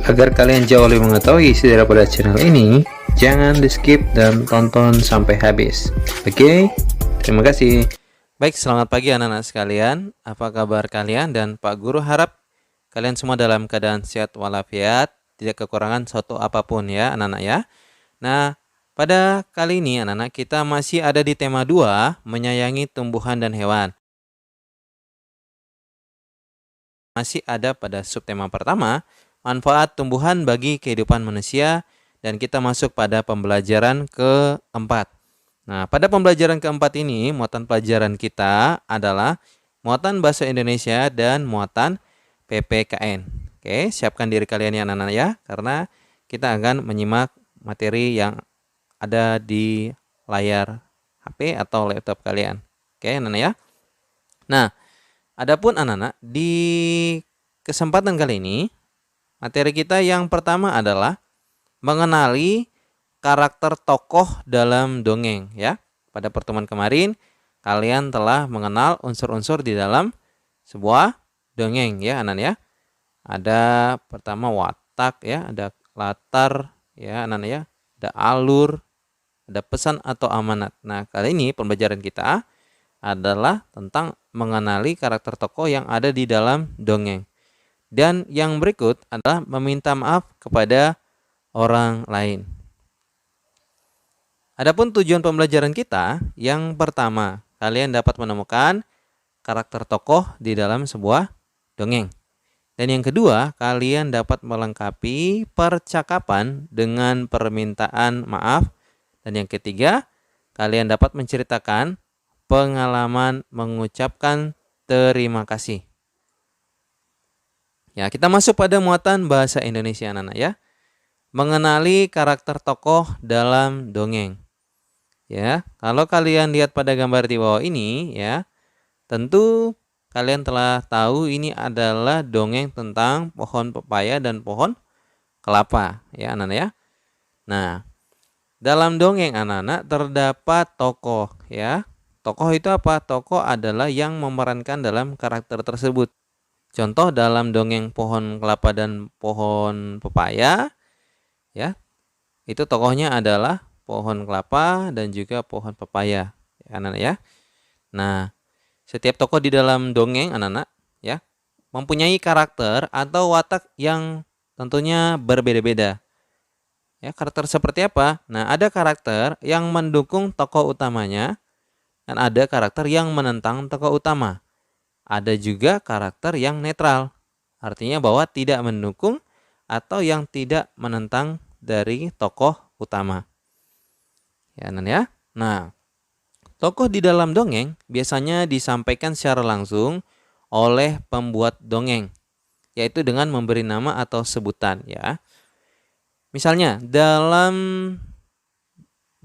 Agar kalian jauh lebih mengetahui isi daripada channel ini, jangan di skip dan tonton sampai habis. Oke, terima kasih. Baik, selamat pagi anak-anak sekalian. Apa kabar kalian? Dan Pak Guru harap kalian semua dalam keadaan sehat walafiat, tidak kekurangan suatu apapun ya anak-anak ya. Nah, pada kali ini anak-anak kita masih ada di tema 2, menyayangi tumbuhan dan hewan. Masih ada pada subtema pertama, manfaat tumbuhan bagi kehidupan manusia, dan kita masuk pada pembelajaran keempat. Nah, pada pembelajaran keempat ini, muatan pelajaran kita adalah muatan bahasa Indonesia dan muatan PPKN. Oke, siapkan diri kalian ya anak-anak ya, karena kita akan menyimak materi yang ada di layar HP atau laptop kalian. Oke, anak-anak ya. Nah, adapun anak-anak, di kesempatan kali ini, materi kita yang pertama adalah mengenali karakter tokoh dalam dongeng ya. Pada pertemuan kemarin, kalian telah mengenal unsur-unsur di dalam sebuah dongeng ya anak-anak ya. Ada pertama watak ya, ada latar ya anak-anak ya, ada alur, ada pesan atau amanat. Nah, kali ini pembelajaran kita adalah tentang mengenali karakter tokoh yang ada di dalam dongeng. Dan yang berikut adalah meminta maaf kepada orang lain. Adapun tujuan pembelajaran kita, yang pertama, kalian dapat menemukan karakter tokoh di dalam sebuah dongeng. Dan yang kedua, kalian dapat melengkapi percakapan dengan permintaan maaf. Dan yang ketiga, kalian dapat menceritakan pengalaman mengucapkan terima kasih. Ya, kita masuk pada muatan bahasa Indonesia anak-anak ya. Mengenali karakter tokoh dalam dongeng. Ya, kalau kalian lihat pada gambar di bawah ini ya, tentu kalian telah tahu ini adalah dongeng tentang pohon pepaya dan pohon kelapa ya anak-anak ya. Nah, dalam dongeng anak-anak terdapat tokoh ya. Tokoh itu apa? Tokoh adalah yang memerankan dalam karakter tersebut. Contoh dalam dongeng pohon kelapa dan pohon pepaya ya, itu tokohnya adalah pohon kelapa dan juga pohon pepaya ya anak-anak ya. Nah, setiap tokoh di dalam dongeng anak-anak ya mempunyai karakter atau watak yang tentunya berbeda-beda. Ya, karakter seperti apa? Nah, ada karakter yang mendukung tokoh utamanya dan ada karakter yang menentang tokoh utama. Ada juga karakter yang netral. Artinya bahwa tidak mendukung atau yang tidak menentang dari tokoh utama. Ya, Nan ya. Nah, tokoh di dalam dongeng biasanya disampaikan secara langsung oleh pembuat dongeng, yaitu dengan memberi nama atau sebutan ya. Misalnya dalam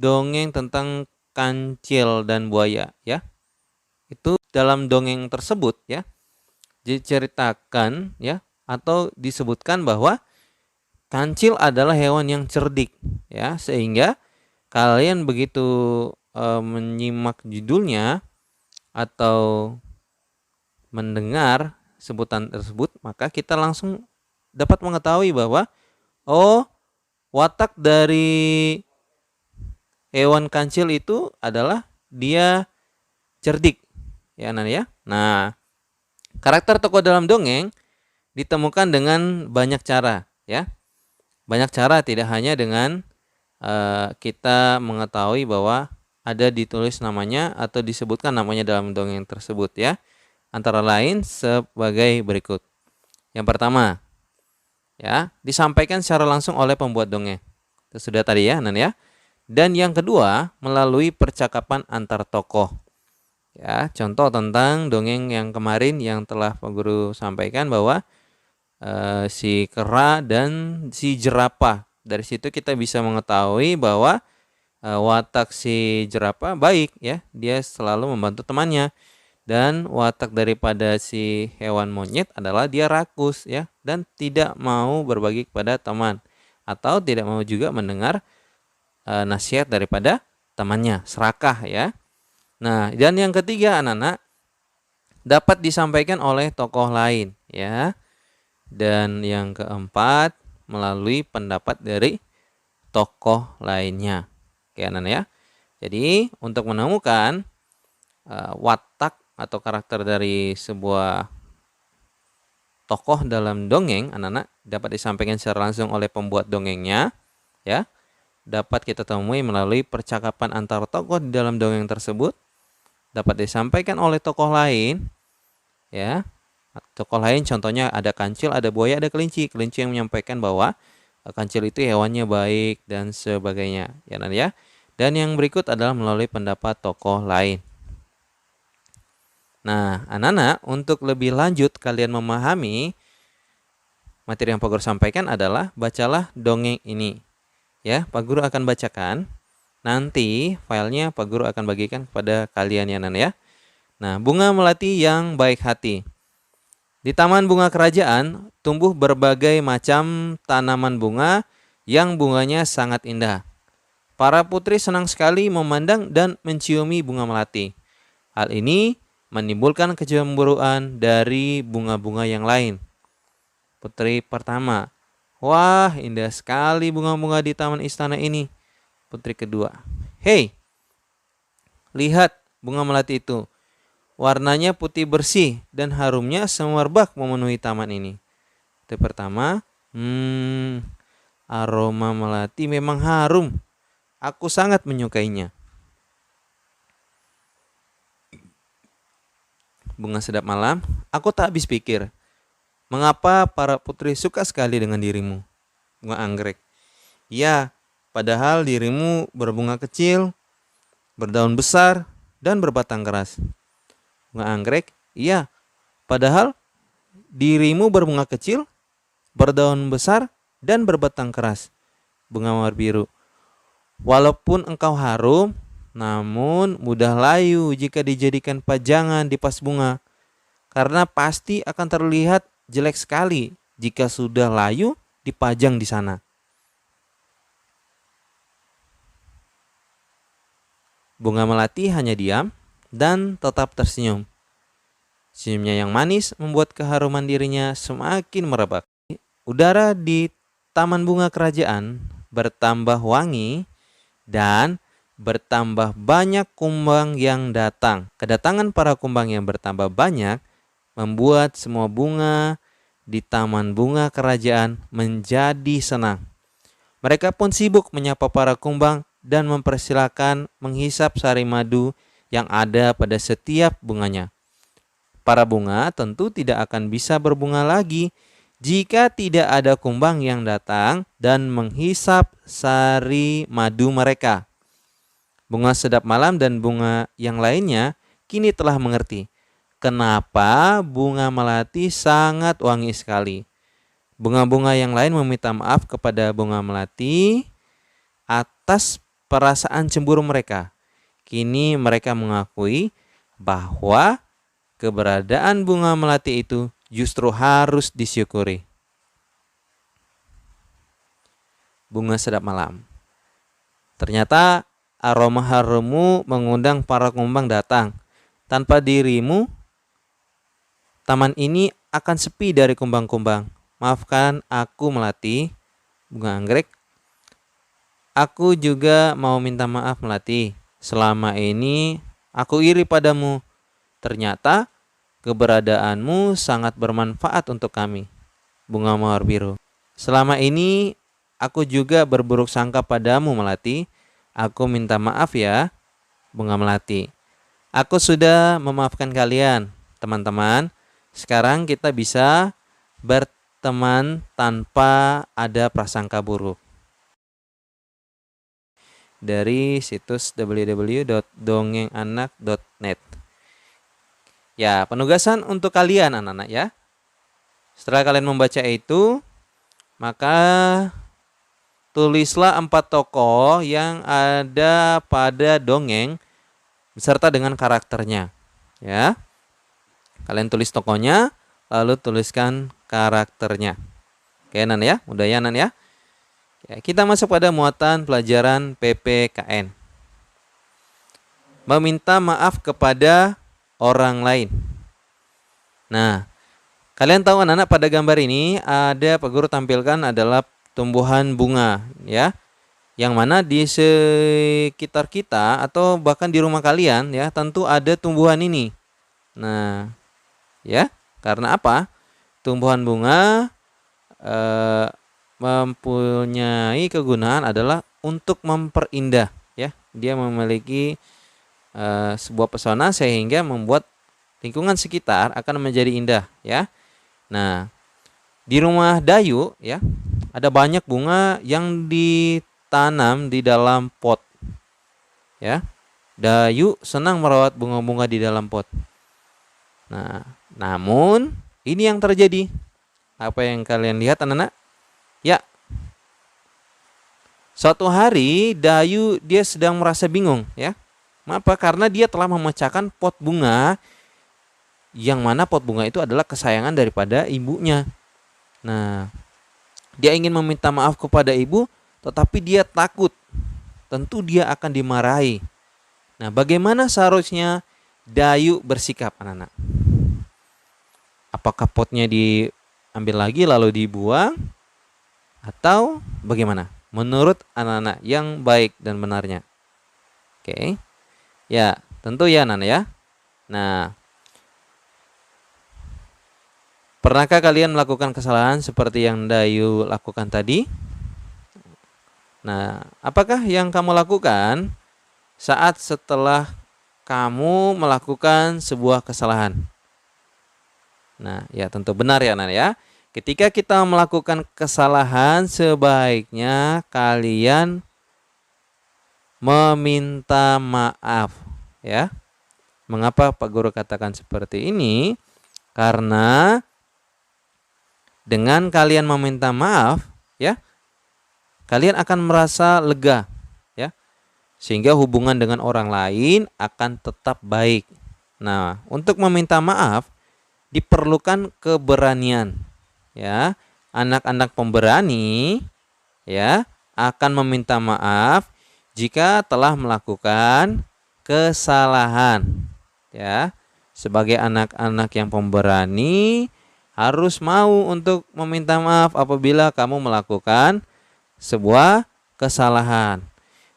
dongeng tentang kancil dan buaya ya, itu dalam dongeng tersebut ya diceritakan ya atau disebutkan bahwa kancil adalah hewan yang cerdik ya, sehingga kalian begitu menyimak judulnya atau mendengar sebutan tersebut, maka kita langsung dapat mengetahui bahwa oh, watak dari hewan kancil itu adalah dia cerdik ya Nan ya. Nah, karakter tokoh dalam dongeng ditemukan dengan banyak cara ya. Banyak cara, tidak hanya dengan kita mengetahui bahwa ada ditulis namanya atau disebutkan namanya dalam dongeng tersebut ya. Antara lain sebagai berikut. Yang pertama, ya, disampaikan secara langsung oleh pembuat dongeng. Itu sudah tadi ya, Nan ya. Dan yang kedua, melalui percakapan antar tokoh. Ya, contoh tentang dongeng yang kemarin yang telah Pak Guru sampaikan bahwa si kera dan si jerapah. Dari situ kita bisa mengetahui bahwa watak si jerapah baik ya, dia selalu membantu temannya. Dan watak daripada si hewan monyet adalah dia rakus ya, dan tidak mau berbagi kepada teman atau tidak mau juga mendengar nasihat daripada temannya, serakah ya. Nah, dan yang ketiga anak-anak, dapat disampaikan oleh tokoh lain ya. Dan yang keempat, melalui pendapat dari tokoh lainnya. Oke, anak-anak ya. Jadi, untuk menemukan watak atau karakter dari sebuah tokoh dalam dongeng, anak-anak, dapat disampaikan secara langsung oleh pembuat dongengnya, ya. Dapat kita temui melalui percakapan antar tokoh di dalam dongeng tersebut, dapat disampaikan oleh tokoh lain, ya. Tokoh lain contohnya ada kancil, ada buaya, ada kelinci. Kelinci yang menyampaikan bahwa kancil itu hewannya baik dan sebagainya, ya nanti ya. Dan yang berikut adalah melalui pendapat tokoh lain. Nah, anak-anak, untuk lebih lanjut kalian memahami materi yang Pak Guru sampaikan adalah bacalah dongeng ini. Ya, Pak Guru akan bacakan. Nanti filenya Pak Guru akan bagikan kepada kalian ya anak-anak ya. Nah, bunga melati yang baik hati. Di taman bunga kerajaan tumbuh berbagai macam tanaman bunga yang bunganya sangat indah. Para putri senang sekali memandang dan menciumi bunga melati. Hal ini menimbulkan kecemburuan dari bunga-bunga yang lain. Putri pertama, wah indah sekali bunga-bunga di taman istana ini. Putri kedua, hei, lihat bunga melati itu. Warnanya putih bersih dan harumnya semerbak memenuhi taman ini. Putri pertama, aroma melati memang harum. Aku sangat menyukainya. Bunga sedap malam, aku tak habis pikir. Mengapa para putri suka sekali dengan dirimu? Bunga anggrek, ya, padahal dirimu berbunga kecil, berdaun besar, dan berbatang keras. Bunga anggrek, iya, padahal dirimu berbunga kecil, berdaun besar, dan berbatang keras. Bunga mawar biru, walaupun engkau harum, namun mudah layu jika dijadikan pajangan di pas bunga, karena pasti akan terlihat jelek sekali jika sudah layu dipajang di sana. Bunga melati hanya diam dan tetap tersenyum. Senyumnya yang manis membuat keharuman dirinya semakin merebak. Udara di taman bunga kerajaan bertambah wangi dan bertambah banyak kumbang yang datang. Kedatangan para kumbang yang bertambah banyak membuat semua bunga di taman bunga kerajaan menjadi senang. Mereka pun sibuk menyapa para kumbang dan mempersilahkan menghisap sari madu yang ada pada setiap bunganya. Para bunga tentu tidak akan bisa berbunga lagi jika tidak ada kumbang yang datang dan menghisap sari madu mereka. Bunga sedap malam dan bunga yang lainnya kini telah mengerti kenapa bunga melati sangat wangi sekali. Bunga-bunga yang lain meminta maaf kepada bunga melati atas perasaan cemburu mereka. Kini mereka mengakui bahwa keberadaan bunga melati itu justru harus disyukuri. Bunga sedap malam. Ternyata aroma harummu mengundang para kumbang datang. Tanpa dirimu, taman ini akan sepi dari kumbang-kumbang. Maafkan aku melati, bunga anggrek. Aku juga mau minta maaf melati. Selama ini aku iri padamu. Ternyata keberadaanmu sangat bermanfaat untuk kami. Bunga mawar biru. Selama ini aku juga berburuk sangka padamu melati. Aku minta maaf ya, bunga melati. Aku sudah memaafkan kalian, teman-teman. Sekarang kita bisa berteman tanpa ada prasangka buruk. Dari situs www.dongenganak.net. Ya, penugasan untuk kalian anak-anak ya. Setelah kalian membaca itu, maka tulislah 4 tokoh yang ada pada dongeng beserta dengan karakternya. Ya. Kalian tulis tokohnya, lalu tuliskan karakternya. Oke, Nan ya, udah ya Nan ya. Ya, kita masuk pada muatan pelajaran PPKN. Meminta maaf kepada orang lain. Nah, kalian tahu anak-anak pada gambar ini ada Pak Guru tampilkan adalah tumbuhan bunga ya, yang mana di sekitar kita atau bahkan di rumah kalian ya tentu ada tumbuhan ini. Nah, ya, karena apa? Tumbuhan bunga mempunyai kegunaan adalah untuk memperindah ya. Dia memiliki sebuah pesona sehingga membuat lingkungan sekitar akan menjadi indah ya. Nah, di rumah Dayu ya, ada banyak bunga yang ditanam di dalam pot. Ya. Dayu senang merawat bunga-bunga di dalam pot. Nah, namun ini yang terjadi. Apa yang kalian lihat anak-anak? Ya. Suatu hari Dayu dia sedang merasa bingung ya. Kenapa? Karena dia telah memecahkan pot bunga yang mana pot bunga itu adalah kesayangan daripada ibunya. Nah, dia ingin meminta maaf kepada ibu, tetapi dia takut. Tentu dia akan dimarahi. Nah, bagaimana seharusnya Dayu bersikap, anak-anak? Apakah potnya diambil lagi lalu dibuang? Atau bagaimana? Menurut anak-anak yang baik dan benarnya. Oke. Ya, tentu ya, anak-anak ya. Nah, pernahkah kalian melakukan kesalahan seperti yang Dayu lakukan tadi? Nah, apakah yang kamu lakukan saat setelah kamu melakukan sebuah kesalahan? Nah, ya tentu benar ya, anak ya. Ketika kita melakukan kesalahan, sebaiknya kalian meminta maaf, ya. Mengapa Pak Guru katakan seperti ini? Karena dengan kalian meminta maaf, ya, kalian akan merasa lega, ya, sehingga hubungan dengan orang lain akan tetap baik. Nah, untuk meminta maaf diperlukan keberanian, ya. Anak-anak pemberani, ya, akan meminta maaf jika telah melakukan kesalahan, ya. Sebagai anak-anak yang pemberani harus mau untuk meminta maaf apabila kamu melakukan sebuah kesalahan.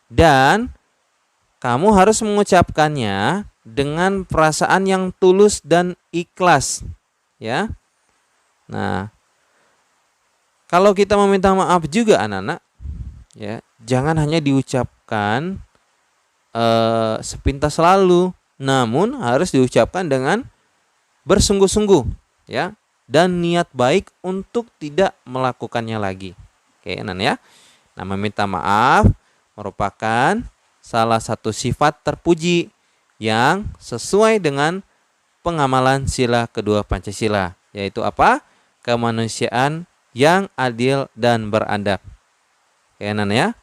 Dan kamu harus mengucapkannya dengan perasaan yang tulus dan ikhlas, ya. Nah, kalau kita meminta maaf juga anak-anak, ya, jangan hanya diucapkan sepintas lalu, namun harus diucapkan dengan bersungguh-sungguh, ya. Dan niat baik untuk tidak melakukannya lagi. Oke, Nan ya. Nah, meminta maaf merupakan salah satu sifat terpuji yang sesuai dengan pengamalan sila kedua Pancasila, yaitu apa? Kemanusiaan yang adil dan beradab. Oke, Nan ya.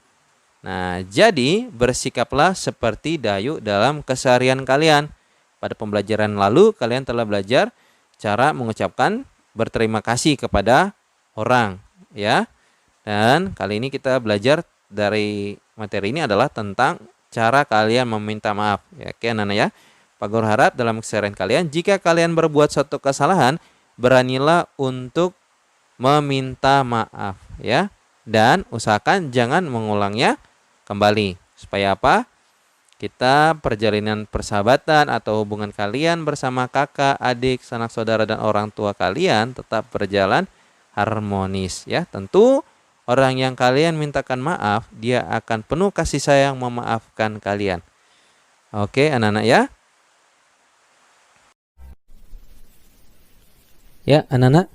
Nah, jadi bersikaplah seperti Dayu dalam keseharian kalian. Pada pembelajaran lalu kalian telah belajar cara mengucapkan berterima kasih kepada orang, ya. Dan kali ini kita belajar dari materi ini adalah tentang cara kalian meminta maaf, ya. Oke, anak-anak ya. Pak Guru harap dalam keseharian kalian, jika kalian berbuat suatu kesalahan, beranilah untuk meminta maaf, ya. Dan usahakan jangan mengulangnya kembali. Supaya apa? Kita perjalanan persahabatan atau hubungan kalian bersama kakak, adik, sanak saudara dan orang tua kalian tetap berjalan harmonis, ya. Tentu orang yang kalian mintakan maaf, dia akan penuh kasih sayang memaafkan kalian. Oke, anak-anak ya. Ya, anak-anak,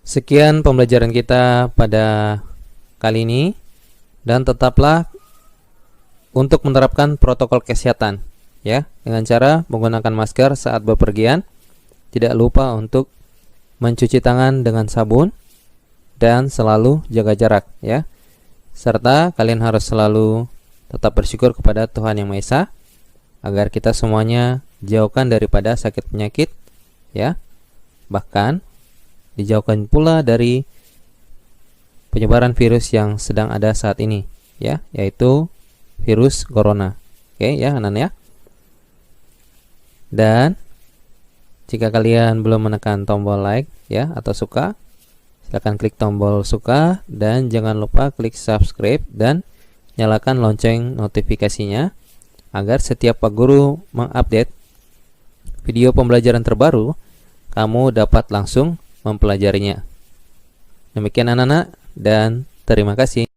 sekian pembelajaran kita pada kali ini, dan tetaplah untuk menerapkan protokol kesehatan, ya, dengan cara menggunakan masker saat bepergian. Tidak lupa untuk mencuci tangan dengan sabun dan selalu jaga jarak, ya. Serta kalian harus selalu tetap bersyukur kepada Tuhan Yang Maha Esa agar kita semuanya jauhkan daripada sakit penyakit, ya. Bahkan dijauhkan pula dari penyebaran virus yang sedang ada saat ini, ya, yaitu virus corona. Oke, ya, anak-anak ya. Dan jika kalian belum menekan tombol like, ya, atau suka, Silahkan klik tombol suka dan jangan lupa klik subscribe dan nyalakan lonceng notifikasinya agar setiap Pak Guru mengupdate video pembelajaran terbaru, kamu dapat langsung mempelajarinya. Demikian anak-anak dan terima kasih.